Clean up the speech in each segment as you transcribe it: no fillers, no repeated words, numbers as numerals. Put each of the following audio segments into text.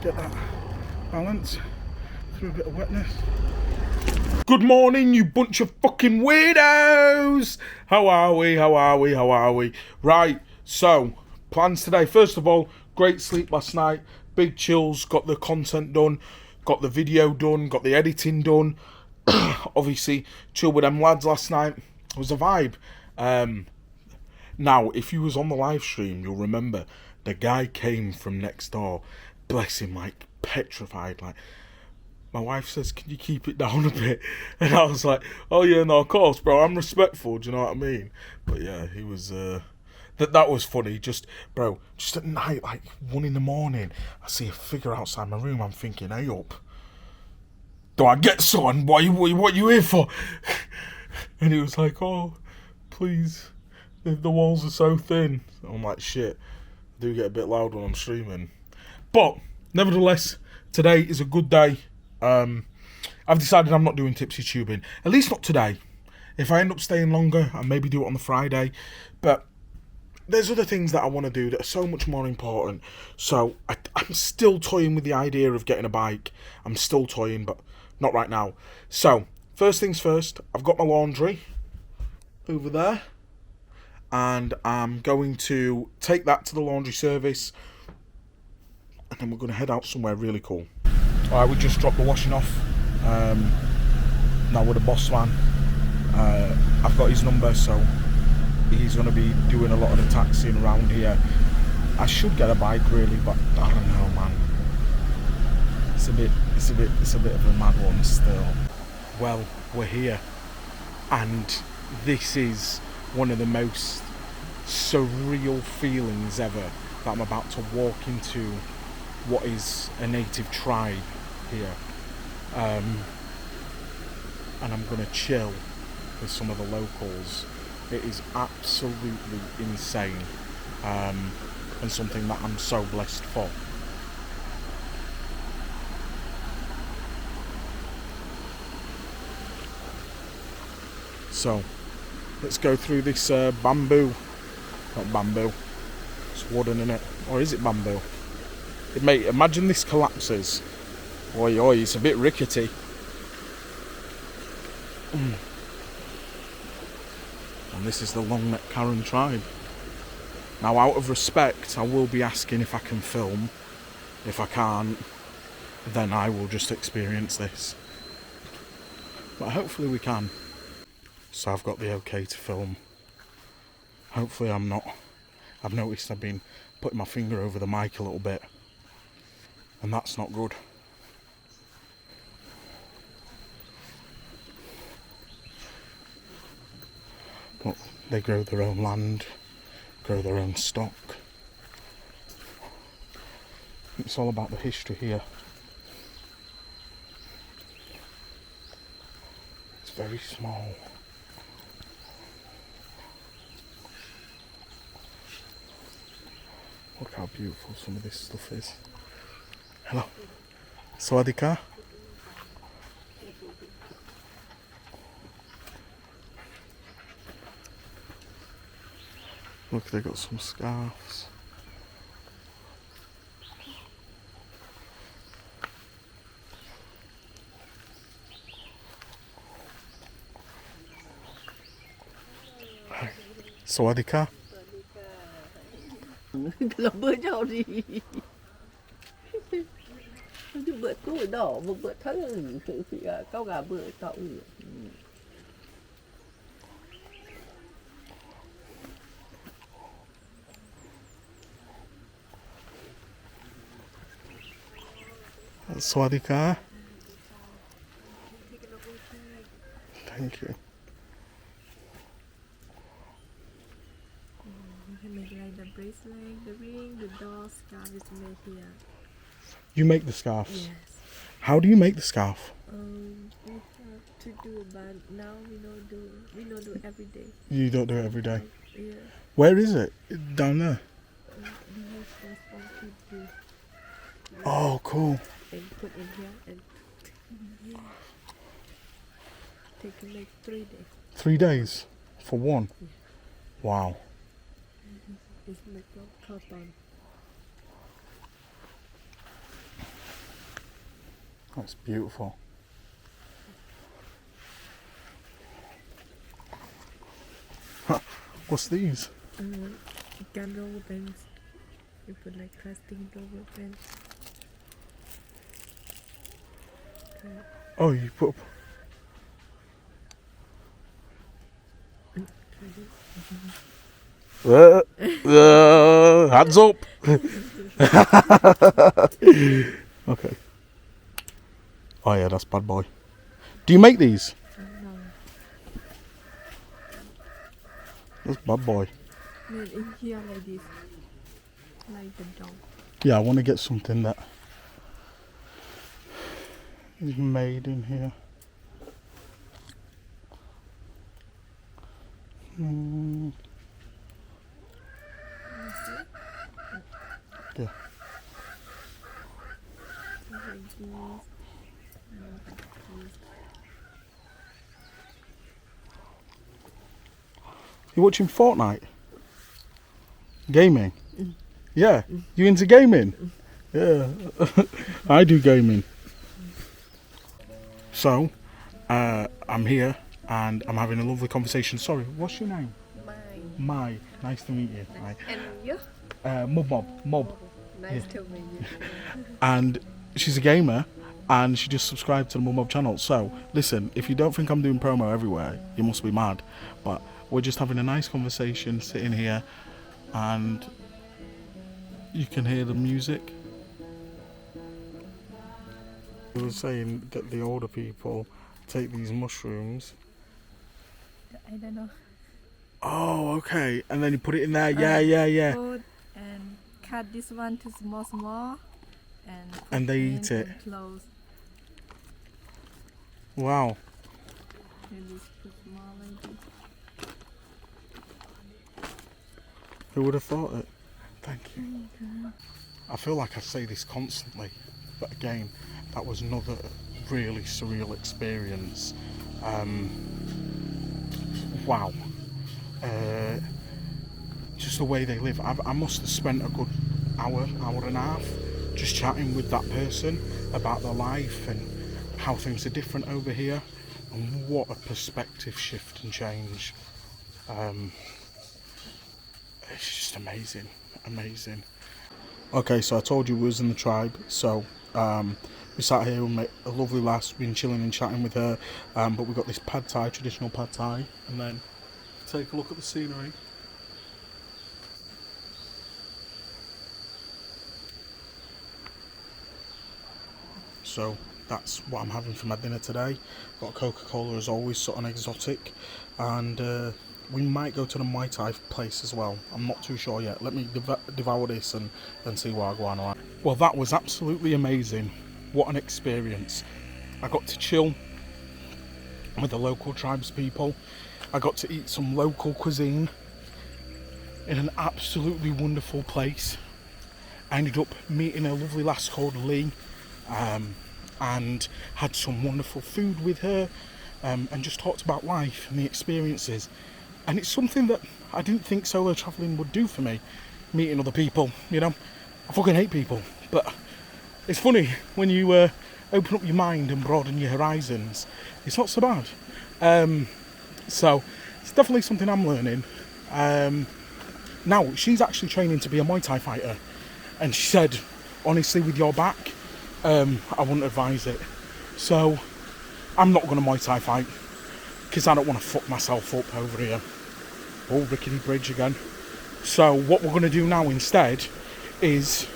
get that balance through a bit of wetness. Good morning, you bunch of fucking weirdos! How are we? Right, so, plans today. First of all, great sleep last night. Big chills, got the content done, got the video done, got the editing done. Obviously, chill with them lads last night. It was a vibe. Now, if you was on the live stream, you'll remember the guy came from next door. Bless him, like, petrified, like... My wife says, can you keep it down a bit? And I was like, oh yeah, no, of course, bro. I'm respectful, do you know what I mean? But yeah, he was, that was funny. Just at night, like 1 a.m, I see a figure outside my room. I'm thinking, hey up. Do I get son? What you here for? And he was like, oh, please, the walls are so thin. I'm like, shit, I do get a bit loud when I'm streaming. But, nevertheless, today is a good day. I've decided I'm not doing tipsy tubing, at least not today. If I end up staying longer, I'll maybe do it on the Friday, but there's other things that I want to do that are so much more important. So I'm still toying with the idea of getting a bike. I'm still toying, but not right now. So first things first, I've got my laundry over there, and I'm going to take that to the laundry service, and then we're going to head out somewhere really cool. Alright, we just dropped the washing off. Now with the boss man. I've got his number, so he's going to be doing a lot of the taxiing around here. I should get a bike really, but I don't know, man. It's a bit of a mad one still. Well, we're here, and this is one of the most surreal feelings ever, that I'm about to walk into what is a native tribe here, and I'm gonna chill with some of the locals. It is absolutely insane, and something that I'm so blessed for. So let's go through this bamboo. Not bamboo, it's wooden, innit? Or is it bamboo? Mate, imagine this collapses. Oi, it's a bit rickety. And this is the long neck Karen tribe. Now, out of respect, I will be asking if I can film. If I can't, then I will just experience this. But hopefully we can. So I've got the okay to film. Hopefully I'm not. I've noticed I've been putting my finger over the mic a little bit, and that's not good. But they grow their own land, grow their own stock. It's all about the history here. It's very small. Look how beautiful some of this stuff is. Hello. Sawadika. Look, they got some scarves. Sawadika. Làm bữa nhau đi. Chứ bữa tuổi đỏ một bữa thắng cao gà bữa tậu. Sawadika. Thank you. Make like the bracelet, the ring, the doll, scarf is made here. You make the scarves? Yes. How do you make the scarf? We have to do, but now we don't do every day. You don't do it every day? Yeah. Where is it? Down there? We use this one to do. Oh, cool. And put in here and take like 3 days. 3 days? For one? Yeah. Wow. It's like cotton. That's beautiful. What's these? Gun rubber bands. You put like plastic rubber bands. Oh, you put. Hands up. Okay. Oh yeah, that's bad boy. Do you make these? No. That's bad boy. Made in here like this. Like the dog. Yeah, I want to get something that is made in here. Yeah. Like this. You watching Fortnite? Gaming? Yeah. You into gaming? Yeah. I do gaming. So, I'm here and I'm having a lovely conversation. Sorry, what's your name? Mine. Mai. Nice to meet you. Hi. And you? Mob. Nice to meet you. And she's a gamer and she just subscribed to the Mob channel. So, listen, if you don't think I'm doing promo everywhere, you must be mad. But we're just having a nice conversation sitting here and you can hear the music. He was saying that the older people take these mushrooms. I don't know. Oh, okay. And then you put it in there. Yeah. Put and cut this one to small And they eat it. Close. Wow. And this put small like this. Who would have thought it? Thank you. I feel like I say this constantly, but again, that was another really surreal experience. Wow. Just the way they live. I must have spent a good hour and a half just chatting with that person about their life and how things are different over here, and what a perspective shift and change. It's just amazing. Okay, so I told you we was in the tribe, so we sat here and made a lovely laugh, been chilling and chatting with her, but we got this pad thai, traditional pad thai, and then take a look at the scenery. So that's what I'm having for my dinner today. Got a Coca-Cola as always, sort of exotic, and we might go to the Muay Thai place as well. I'm not too sure yet. Let me devour this and see where I go on. Alright. Well, that was absolutely amazing. What an experience. I got to chill with the local tribes people. I got to eat some local cuisine in an absolutely wonderful place. I ended up meeting a lovely lass called Lee, and had some wonderful food with her, and just talked about life and the experiences. And it's something that I didn't think solo travelling would do for me, meeting other people, you know. I fucking hate people, but it's funny when you open up your mind and broaden your horizons, it's not so bad. So it's definitely something I'm learning. Now, she's actually training to be a Muay Thai fighter, and she said, honestly, with your back, I wouldn't advise it. So I'm not going to Muay Thai fight, because I don't want to fuck myself up over here. Oh, rickety bridge again. So what we're going to do now instead is,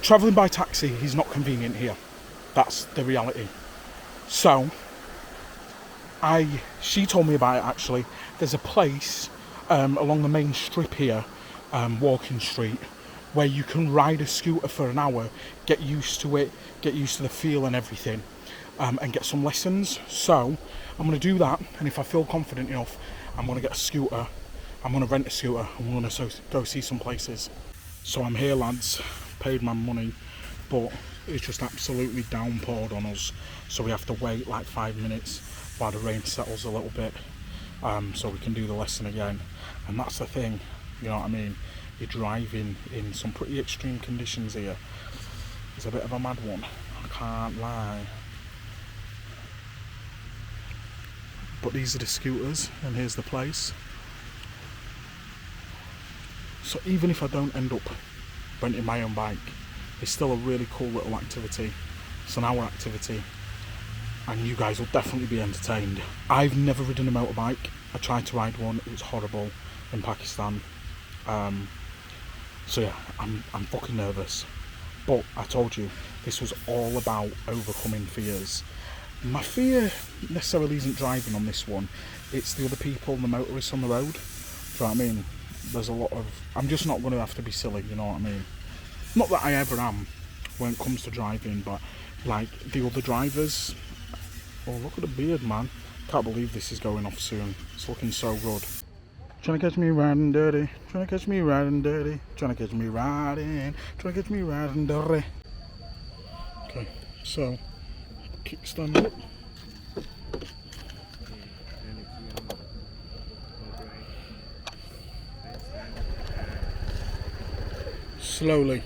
travelling by taxi is not convenient here. That's the reality. So she told me about it actually. There's a place along the main strip here, Walking Street, where you can ride a scooter for an hour, get used to it, get used to the feel and everything, and get some lessons. So I'm going to do that, and if I feel confident enough, I'm going to get a scooter. I'm going to rent a scooter and we're going to go see some places. So I'm here, lads, paid my money, but it's just absolutely downpoured on us, so we have to wait like 5 minutes while the rain settles a little bit, so we can do the lesson again. And that's the thing, you know what I mean, you're driving in some pretty extreme conditions here. It's a bit of a mad one. I can't lie. But these are the scooters, and here's the place. So even if I don't end up renting my own bike, it's still a really cool little activity. It's an hour activity, and you guys will definitely be entertained. I've never ridden a motorbike. I tried to ride one, it was horrible in Pakistan. So yeah, I'm fucking nervous. But I told you, this was all about overcoming fears. My fear necessarily isn't driving on this one, it's the other people, the motorists on the road. Do you know what I mean? There's a lot of... I'm just not going to have to be silly, you know what I mean? Not that I ever am when it comes to driving, but like the other drivers... Oh, look at the beard, man. Can't believe this is going off soon. It's looking so good. Trying to catch me riding dirty. Trying to catch me riding dirty. Trying to catch me riding. Trying to catch me riding dirty. Okay, so kickstand up. Slowly.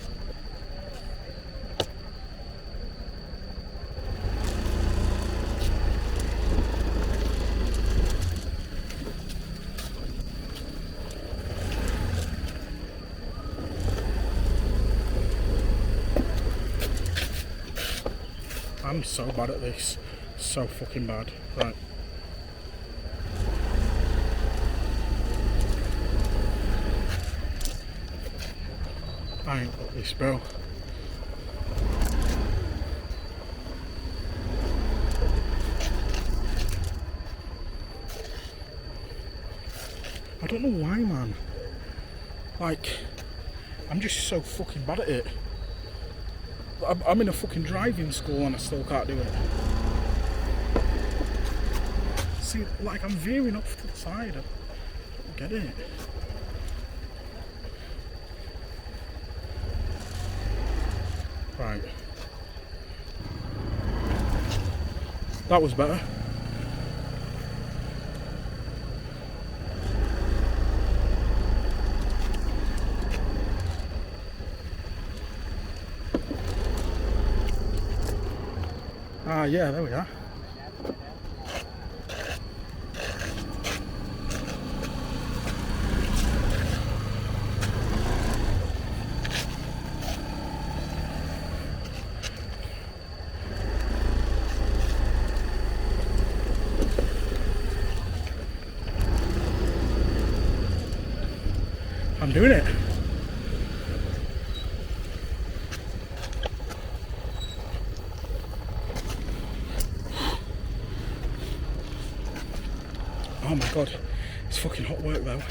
I'm so bad at this. So fucking bad. Right. I ain't got this, bro. I don't know why, man. Like, I'm just so fucking bad at it. I'm in a fucking driving school and I still can't do it. See, like, I'm veering off to the side. I don't get it. Right. That was better. Ah, yeah, there we are. I'm doing it. Oh my god, it's fucking hot work though.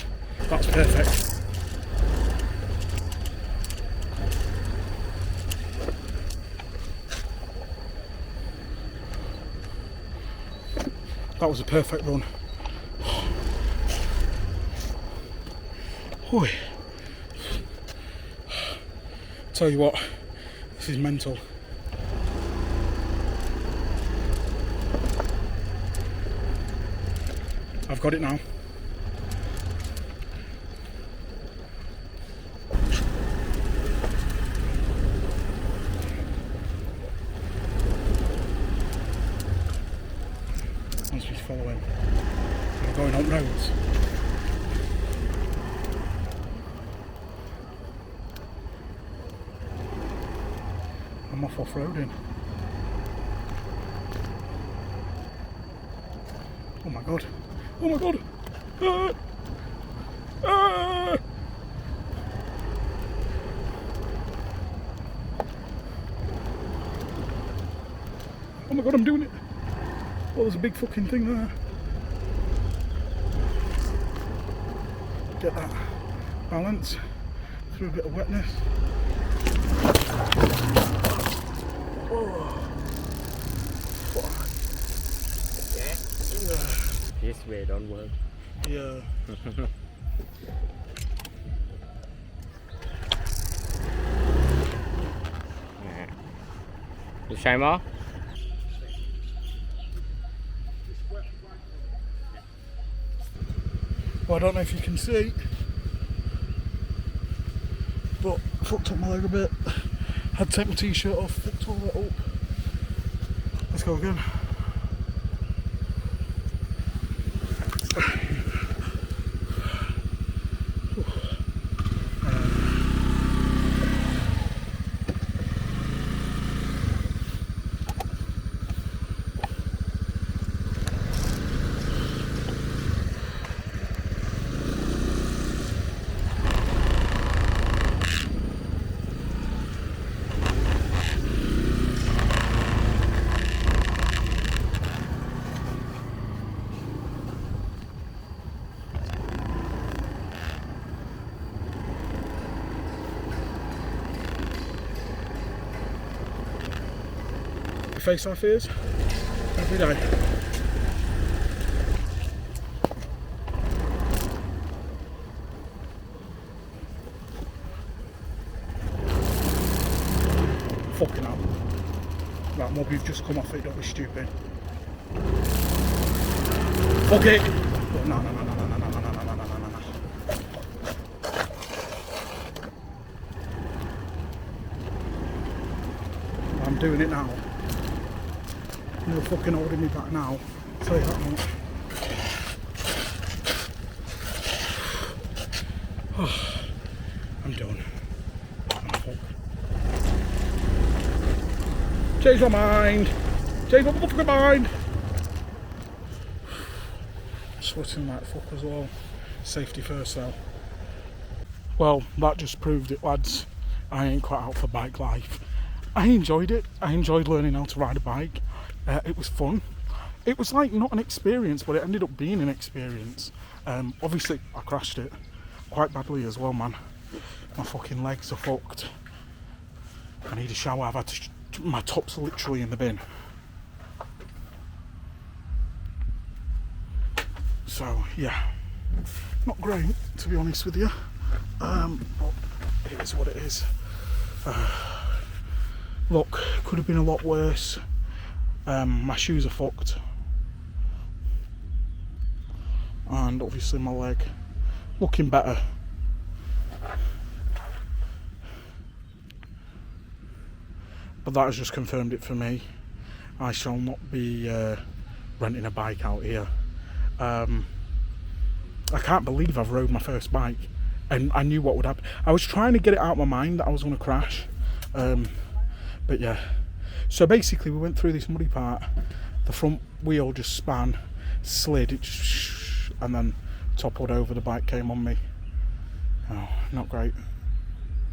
That's perfect. That was a perfect run. Oy. Tell you what, this is mental. I've got it now. Once he's following, we're going on roads. I'm off off-roading. Oh my god. Oh my god! Ah! Ah! Oh my god, I'm doing it! Oh, there's a big fucking thing there. Get that balance through a bit of wetness. Oh. This way don't work. Yeah. You try more? Well, I don't know if you can see, but I fucked up my leg a bit. Had to take my t-shirt off, fucked all that up. Let's go again. Face off is every day. Fucking hell. Right, Mob, you've just come off it, don't be stupid. Fuck it! Oh, no. I'm doing it now. No fucking holding me back now. I'll tell you that much. Oh, I'm done. Oh, fuck. Change my mind. Change my motherfucking mind. Sweating like fuck as well. Safety first though. Well, that just proved it, lads. I ain't quite out for bike life. I enjoyed it. I enjoyed learning how to ride a bike. It was fun. It was like not an experience, but it ended up being an experience. Obviously, I crashed it quite badly as well, man. My fucking legs are fucked. I need a shower. I've had to. My tops are literally in the bin. So yeah, not great to be honest with you. But it is what it is. Look, could have been a lot worse. My shoes are fucked, and obviously my leg looking better. But that has just confirmed it for me. I shall not be renting a bike out here. I can't believe I've rode my first bike, and I knew what would happen. I was trying to get it out of my mind that I was going to crash, but yeah. So basically we went through this muddy part, the front wheel just span, slid, it just, and then toppled over, the bike came on me. Oh, not great.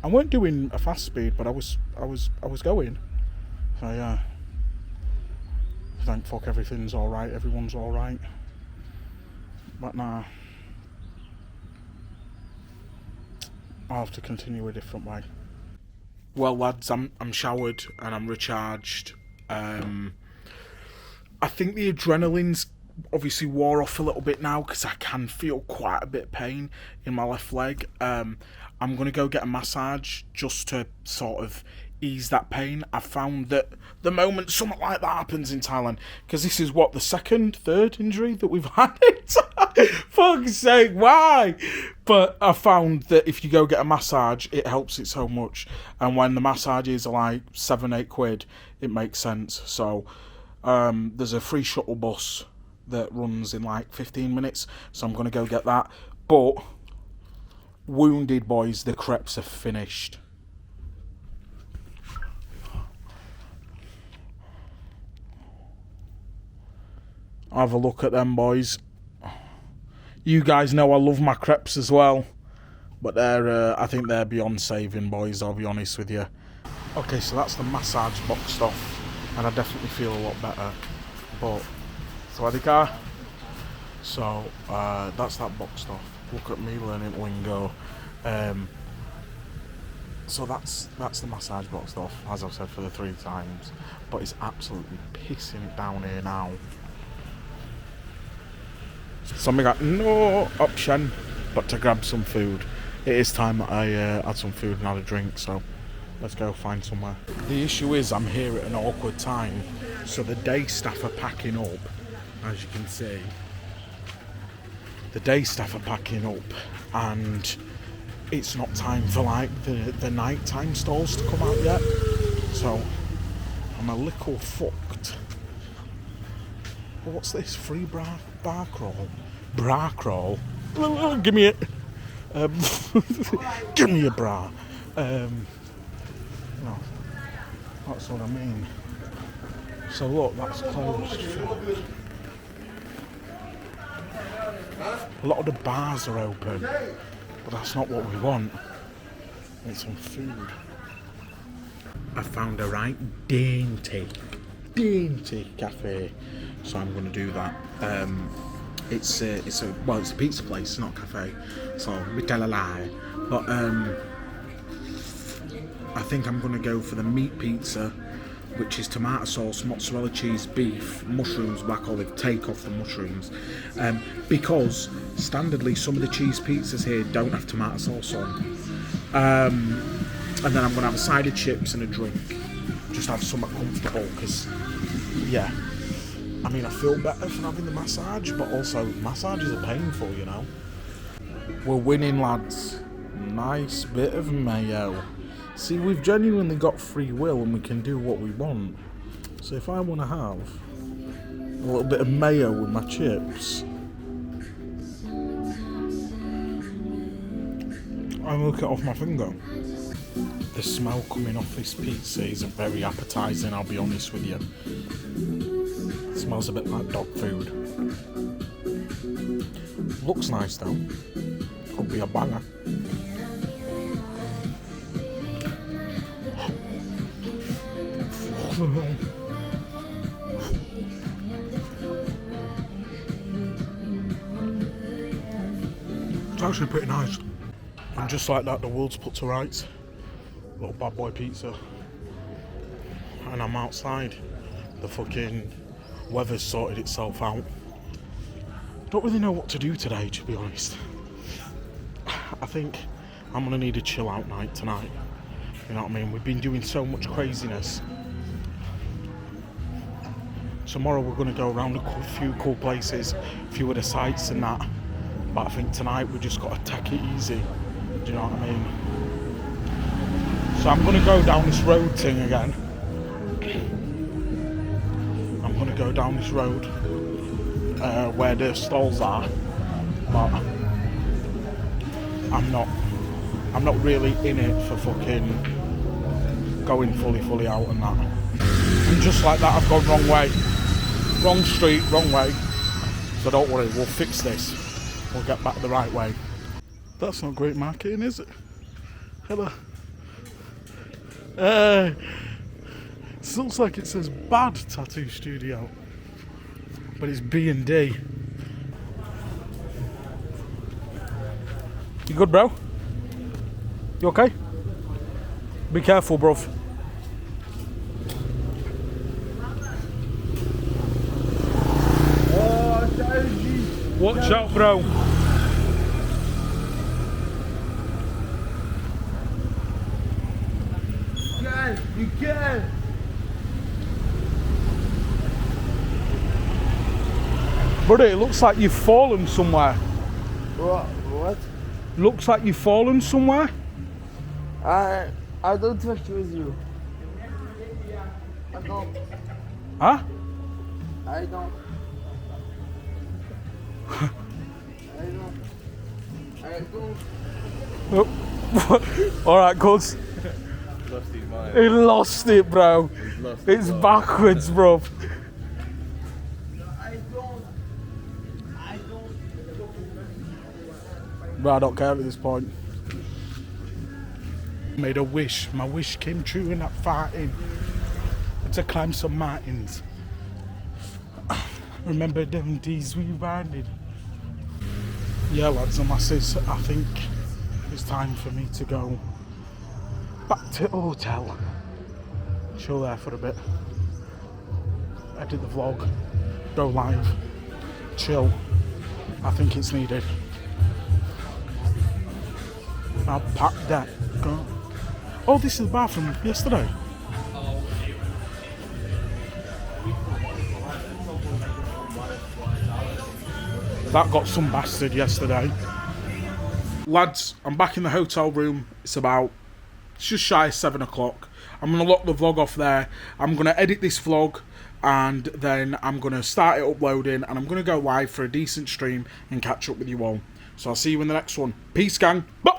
I weren't doing a fast speed, but I was going. So yeah. Thank fuck everything's alright, everyone's alright. But nah. I'll have to continue a different way. Well, lads, I'm showered and I'm recharged. I think the adrenaline's obviously wore off a little bit now because I can feel quite a bit of pain in my left leg. I'm going to go get a massage just to sort of ease that pain. I found that the moment something like that happens in Thailand, because this is what, the third injury that we've had. Fuck's sake, why? But I found that if you go get a massage, it helps it so much. And when the massages are like £7-8, it makes sense. So there's a free shuttle bus that runs in like 15 minutes. So I'm going to go get that. But wounded, boys, the crepes are finished. Have a look at them, boys. You guys know I love my crepes as well, but they're I think they're beyond saving, boys, I'll be honest with you. Okay, so that's the massage boxed off, and I definitely feel a lot better. But Swadika. So that's that boxed off. Look at me learning lingo. So that's the massage boxed off, as I've said for the 3 times. But it's absolutely pissing it down here now. So I got no option but to grab some food. It is time that I had some food and had a drink, so let's go find somewhere. The issue is I'm here at an awkward time, so the day staff are packing up, as you can see. The day staff are packing up, and it's not time for like the nighttime stalls to come out yet, so I'm a little fucked. What's this? Free bar crawl? Bra crawl? Give me it. Give me a bra. No, that's what I mean. So look, that's closed. A lot of the bars are open, but that's not what we want. We want some food. I found a right dainty cafe, so I'm going to do that. It's a pizza place, it's not a cafe, so we tell a lie. But I think I'm going to go for the meat pizza, which is tomato sauce, mozzarella cheese, beef, mushrooms, black olive. Take off the mushrooms, because standardly some of the cheese pizzas here don't have tomato sauce on. And then I'm going to have a side of chips and a drink. Just have something comfortable, because, yeah. I mean, I feel better for having the massage, but also massages are painful, you know. We're winning, lads. Nice bit of mayo. See, we've genuinely got free will and we can do what we want. So if I want to have a little bit of mayo with my chips, I look it off my finger. The smell coming off this pizza isn't very appetising, I'll be honest with you. It smells a bit like dog food. Looks nice though. Could be a banger. It's actually pretty nice. And just like that, the world's put to rights. Little bad boy pizza. And I'm outside. The fucking weather's sorted itself out. Don't really know what to do today, to be honest. I think I'm gonna need a chill out night tonight. You know what I mean? We've been doing so much craziness. Tomorrow we're gonna go around a few cool places, a few of the sites and that. But I think tonight we just gotta take it easy. Do you know what I mean? So I'm gonna go down this road thing again. I'm gonna go down this road where the stalls are, but I'm not really in it for fucking going fully out and that. And just like that, I've gone wrong way, wrong street, wrong way. So don't worry, we'll fix this. We'll get back the right way. That's not great marketing, is it? Hello. It looks like it says bad tattoo studio, but it's B&D. You good, bro? You okay? Be careful, bruv. Watch out, bro. You can. Buddy, it looks like you've fallen somewhere. What? Looks like you've fallen somewhere. I don't trust you. I don't. Huh? I don't. Oh. Alright, cuz. Lost his mind. He lost it, bro. It's backwards, bro. But I don't care at this point. Made a wish. My wish came true in that fighting. To climb some mountains. Remember them days we riding? Yeah, lads and lasses, I think it's time for me to go back to the hotel. Chill there for a bit. Edit the vlog. Go live. Chill. I think it's needed. I'll pack that. Go. Oh, this is the bar from yesterday. That got some bastard yesterday. Lads, I'm back in the hotel room. It's just shy of 7 o'clock. I'm going to lock the vlog off there. I'm going to edit this vlog, and then I'm going to start it uploading, and I'm going to go live for a decent stream and catch up with you all. So I'll see you in the next one. Peace, gang. Bye.